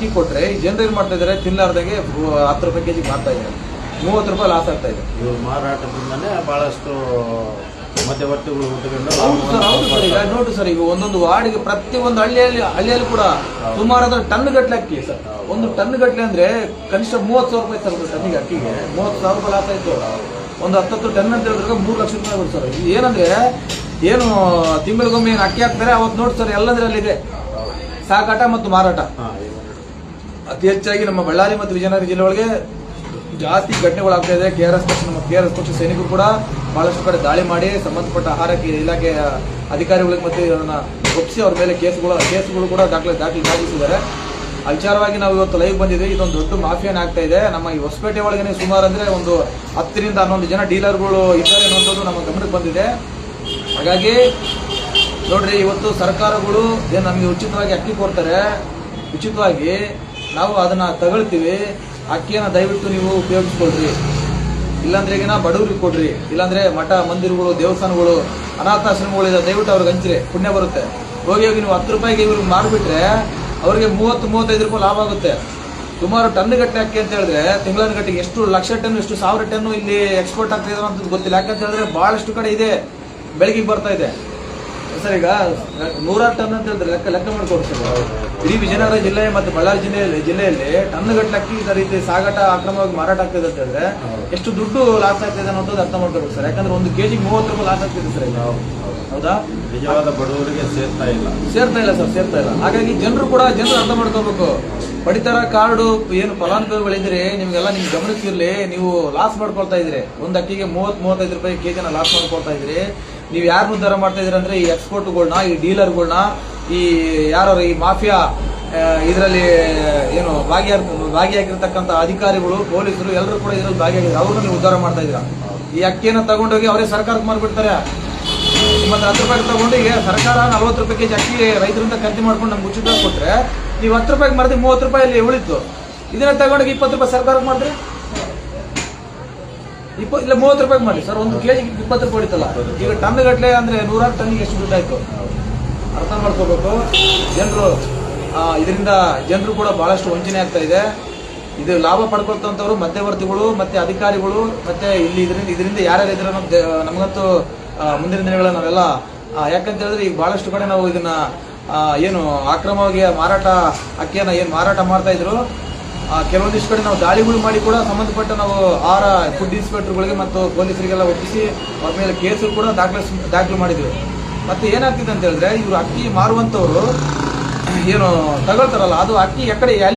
ಅಕ್ಕಿ ಕೊಟ್ರೆ ಈ ಜನರು ಏನ್ ಮಾಡ್ತಾ ಇದಾರೆ, ತಿನ್ನಲಾರ್ದಾಗೆ 10 ರೂಪಾಯಿ ಕೆಜಿ ಮಾರ್ತಾ ಇದ್ದಾರೆ. 30 ರೂಪಾಯಿ ಲಾಸ್ ಆಗ್ತಾ ಇದೆ. ಇವ್ರ ಮಾರಾಟದಿಂದನೇ ಬಹಳಷ್ಟು ಮಧ್ಯವರ್ತಿಗಳು ಹುಟ್ಟುಕೊಂಡು. ಹೌದು ಸರ್. ಈಗ ನೋಡ್ರಿ ಸರ್, ಈಗ ಒಂದೊಂದು ವಾರ್ಡ್ಗೆ ಪ್ರತಿಯೊಂದು ಹಳ್ಳಿಯಲ್ಲಿ ಕೂಡ ಸುಮಾರು ಟನ್ ಗಟ್ಟಲೆ ಅಕ್ಕಿ ಸರ್. ಒಂದು ಟನ್ ಗಟ್ಟಲೆ ಅಂದ್ರೆ ಕನಿಷ್ಠ 30,000 ರೂಪಾಯಿ ಸರ್ ಟನ್ನಿಗೆ ಅಕ್ಕಿಗೆ. 30,000 ರೂಪಾಯಿ ಲಾಸ್ ಆಯ್ತು. ಒಂದು 10 ಟನ್ ಅಂತ ಹೇಳಿದ್ರೆ 3 ಲಕ್ಷ ರೂಪಾಯಿ ಆಗುತ್ತೆ ಸರ್. ಇದು ಏನಂದ್ರೆ ಏನು ತಿಂಗಳಿಗೊಮ್ಮೆ ಏನು ಅಕ್ಕಿ ಹಾಕ್ತಾರೆ ಅವತ್ತು ನೋಡಿ ಸರ್, ಎಲ್ಲಂದ್ರೆ ಅಲ್ಲಿದೆ ಸಾಗಾಟ ಮತ್ತು ಮಾರಾಟ. ಅತಿ ಹೆಚ್ಚಾಗಿ ನಮ್ಮ ಬಳ್ಳಾರಿ ಮತ್ತು ವಿಜಯನಗರ ಜಿಲ್ಲೆ ಒಳಗೆ ಜಾಸ್ತಿ ಘಟನೆಗಳಾಗ್ತಾ ಇದೆ. KRS ಪಕ್ಷ, ನಮ್ಮ KRS ಪಕ್ಷ ಸೈನಿಕರು ಕೂಡ ಬಹಳಷ್ಟು ಕಡೆ ದಾಳಿ ಮಾಡಿ ಸಂಬಂಧಪಟ್ಟ ಆಹಾರ ಇಲಾಖೆ ಅಧಿಕಾರಿಗಳಿಗೆ ಮತ್ತೆ ಅದನ್ನ ಒಪ್ಪಿಸಿ ಅವ್ರ ಮೇಲೆ ಕೇಸುಗಳು ಕೂಡ ದಾಖಲಿಸಿದ್ದಾರೆ. ಆ ವಿಚಾರವಾಗಿ ನಾವು ಇವತ್ತು ಲೈವ್ ಬಂದಿದ್ದೀವಿ. ಇದೊಂದು ದೊಡ್ಡ ಮಾಫಿಯಾನ್ ಆಗ್ತಾ ಇದೆ. ನಮ್ಮ ಈ ಹೊಸಪೇಟೆ ಒಳಗನೆ ಸುಮಾರು ಅಂದ್ರೆ ಒಂದು 10 ರಿಂದ 11 ಜನ ಡೀಲರ್ಗಳು ಇದ್ದಾರೆ ಅನ್ನೋದು ನಮ್ಮ ಗಮನಕ್ಕೆ ಬಂದಿದೆ. ಹಾಗಾಗಿ ನೋಡ್ರಿ, ಇವತ್ತು ಸರ್ಕಾರಗಳು ಏನು ನಮಗೆ ಉಚಿತವಾಗಿ ಅಕ್ಕಿ ಕೊಡ್ತಾರೆ, ಉಚಿತವಾಗಿ ನಾವು ಅದನ್ನ ತಗೊಳ್ತೀವಿ. ಅಕ್ಕಿಯನ್ನು ದಯವಿಟ್ಟು ನೀವು ಉಪಯೋಗಿಸ್ಕೊಳ್ರಿ. ಇಲ್ಲಾಂದ್ರೆ ಈಗಿನ ಬಡವರಿಗೆ ಕೊಡ್ರಿ. ಇಲ್ಲಾಂದ್ರೆ ಮಠ ಮಂದಿರಗಳು, ದೇವಸ್ಥಾನಗಳು, ಅನಾಥಾಶ್ರಮಗಳಿದೆ, ದಯವಿಟ್ಟು ಅವ್ರಿಗೆ ಹಂಚ್ರಿ, ಪುಣ್ಯ ಬರುತ್ತೆ. ಹೋಗಿ ನೀವು 10 ರೂಪಾಯಿಗೆ ಇವ್ರಿಗೆ ಮಾಡಿಬಿಟ್ರೆ ಅವ್ರಿಗೆ 30-35 ರೂಪಾಯಿ ಲಾಭ ಆಗುತ್ತೆ. ಸುಮಾರು ಟನ್ ಗಟ್ಟಲೆ ಅಕ್ಕಿ ಅಂತ ಹೇಳಿದ್ರೆ ತಿಂಗಳ ಗಟ್ಟಿಗೆ ಎಷ್ಟು ಲಕ್ಷ ಟನ್, ಎಷ್ಟು 1000 ಟನ್ ಇಲ್ಲಿ ಎಕ್ಸ್ಪೋರ್ಟ್ ಆಗ್ತಾ ಇದೆ ಅಂತ ಗೊತ್ತಿಲ್ಲ. ಯಾಕಂತ ಹೇಳಿದ್ರೆ ಬಹಳಷ್ಟು ಕಡೆ ಇದೆ, ಬೆಳಗಿಗೆ ಬರ್ತಾ ಇದೆ ಸರ್. ಈಗ 100 ಟನ್ ಅಂತ ಹೇಳಿದ್ರೆ ಲೆಕ್ಕ ಮಾಡ್ಕೊಡ್ತಾರೆ. ಇಡೀ ವಿಜಯನಗರ ಜಿಲ್ಲೆ ಮತ್ತು ಬಳ್ಳಾರಿ ಜಿಲ್ಲೆಯಲ್ಲಿ ಟನ್ ಗಟ್ಟಲೆ ಅಕ್ಕಿ ಇದೇ ರೀತಿ ಸಾಗಾಟ ಅಕ್ರಮವಾಗಿ ಮಾರಾಟ ಆಗ್ತಿದೆ ಅಂತ ಹೇಳಿದ್ರೆ ಎಷ್ಟು ದುಡ್ಡು ಲಾಸ್ ಆಗ್ತಿದೆ ಅನ್ನೋದು ಅರ್ಥ ಮಾಡ್ಕೋಬೇಕು ಸರ್. ಯಾಕಂದ್ರೆ 1 ಕೆಜಿಗೆ 30 ರೂಪಾಯಿ ಲಾಸ್ ಆಗ್ತಿದೆ ಸರ್. ಹೌದಾ? ನಿಜವಾದ ಬಡವರಿಗೆ ಸೇರ್ತಾ ಇಲ್ಲ ಸರ್, ಸೇರ್ತಾ ಇಲ್ಲ. ಹಾಗಾಗಿ ಜನರು ಅರ್ಥ ಮಾಡ್ಕೋಬೇಕು. ಪಡಿತರ ಕಾರ್ಡು ಏನು ಫಲಾನುಭವಿಗಳಿದ್ರೆ ನಿಮ್ಗೆಲ್ಲ ನಿಮ್ ಗಮನಕ್ಕೆ ಇರ್ಲಿ. ನೀವು ಲಾಸ್ ಮಾಡ್ಕೊಳ್ತಾ ಇದ್ರಿ. ಒಂದು ಅಕ್ಕಿಗೆ 30-35 ರೂಪಾಯಿ ಕೆಜಿನ ಲಾಸ್ ಮಾಡ್ಕೊಳ್ತಾ ಇದ್ರಿ. ನೀವು ಯಾರು ಉದ್ಧಾರ ಮಾಡ್ತಾ ಇದ್ರಿ ಅಂದ್ರೆ ಈ ಎಕ್ಸ್ಪೋರ್ಟ್ಗಳನ್ನ, ಈ ಡೀಲರ್ಗಳನ್ನ, ಈ ಯಾರು ಈ ಮಾಫಿಯಾ ಇದರಲ್ಲಿ ಏನು ಭಾಗಿಯಾಗಿರ್ತಕ್ಕಂಥ ಅಧಿಕಾರಿಗಳು, ಪೊಲೀಸರು ಎಲ್ಲರೂ ಕೂಡ ಇದರಲ್ಲಿ ಭಾಗಿಯಾಗಿದ್ದಾರೆ. ಅವ್ರನ್ನ ನೀವು ಉದ್ಧಾರ ಮಾಡ್ತಾ ಇದ್ದೀರಾ. ಈ ಅಕ್ಕಿಯನ್ನು ತಗೊಂಡೋಗಿ ಅವರೇ ಸರ್ಕಾರಕ್ಕೆ ಮಾರ್ಬಿಡ್ತಾರೆ. ನಿಮ್ಮ 10 ರೂಪಾಯಿ ತಗೊಂಡು ಈಗ ಸರ್ಕಾರ 40 ರೂಪಾಯಿ ಕೆಜಿ ಅಕ್ಕಿ ರೈತರಿಂದ ಖರೀದಿ ಮಾಡ್ಕೊಂಡು ನಮ್ಗೆ ಉಚಿತ ಕೊಟ್ರೆ ನೀವು 10 ರೂಪಾಯಿಗೆ ಮಾಡಿದ್ರೆ 30 ರೂಪಾಯಿ ಉಳಿತು. ಇದನ್ನ ತಗೊಂಡೋಗಿ 20 ರೂಪಾಯಿ ಸರ್ಕಾರಕ್ಕೆ ಮಾಡಿದ್ರೆ ಇಲ್ಲ 30 ರೂಪಾಯಿಗೆ ಮಾಡಿ ಸರ್. 1 ಕೆಜಿಗೆ 20 ರೂಪಾಯಿ ಉಳಿತಲ್ಲ. ಈಗ ಟನ್ ಗಟ್ಟಲೆ ಅಂದ್ರೆ 100 ಟನ್ನಿಗೆ ಎಷ್ಟು ದುಡ್ಡಾಯ್ತು ಅರ್ಥ ಮಾಡ್ಕೋಬೇಕು. ಇದರಿಂದ ಜನರು ಕೂಡ ಬಹಳಷ್ಟು ವಂಚನೆ ಆಗ್ತಾ ಇದೆ. ಇದು ಲಾಭ ಪಡ್ಕೊಳ್ತಂತವ್ರು ಮಧ್ಯವರ್ತಿಗಳು ಮತ್ತೆ ಅಧಿಕಾರಿಗಳು ಮತ್ತೆ ಇಲ್ಲಿ ಇದರಿಂದ ಯಾರ್ಯಾರು ಇದ್ರೆ ನಮಗಂತೂ ಮುಂದಿನ ದಿನಗಳ ನಾವೆಲ್ಲ ಯಾಕಂತ ಹೇಳಿದ್ರೆ ಈಗ ಬಹಳಷ್ಟು ಕಡೆ ನಾವು ಇದನ್ನ ಏನು ಅಕ್ರಮವಾಗಿ ಅಕ್ಕಿಯನ್ನ ಏನು ಮಾರಾಟ ಮಾಡ್ತಾ ಇದ್ರು, ಕೆಲವೊಂದಿಷ್ಟು ಕಡೆ ನಾವು ದಾಳಿಗಳು ಮಾಡಿ ಕೂಡ ಸಂಬಂಧಪಟ್ಟ ನಾವು ಫುಡ್ ಇನ್ಸ್ಪೆಕ್ಟರ್ಗಳಿಗೆ ಮತ್ತು ಪೊಲೀಸರಿಗೆಲ್ಲ ಒಪ್ಪಿಸಿ ಅವ್ರ ಮೇಲೆ ಕೇಸು ಕೂಡ ದಾಖಲು ಮಾಡಿದ್ವಿ. ಮತ್ತೆ ಏನಾಗ್ತಿದೆ ಅಂತ ಹೇಳಿದ್ರೆ ಇವರು ಅಕ್ಕಿ ಮಾರುವಂತವ್ರು ಏನು ತಗೊಳ್ತಾರಲ್ಲ, ಅದು ಅಕ್ಕಿ ಎಕಡೆ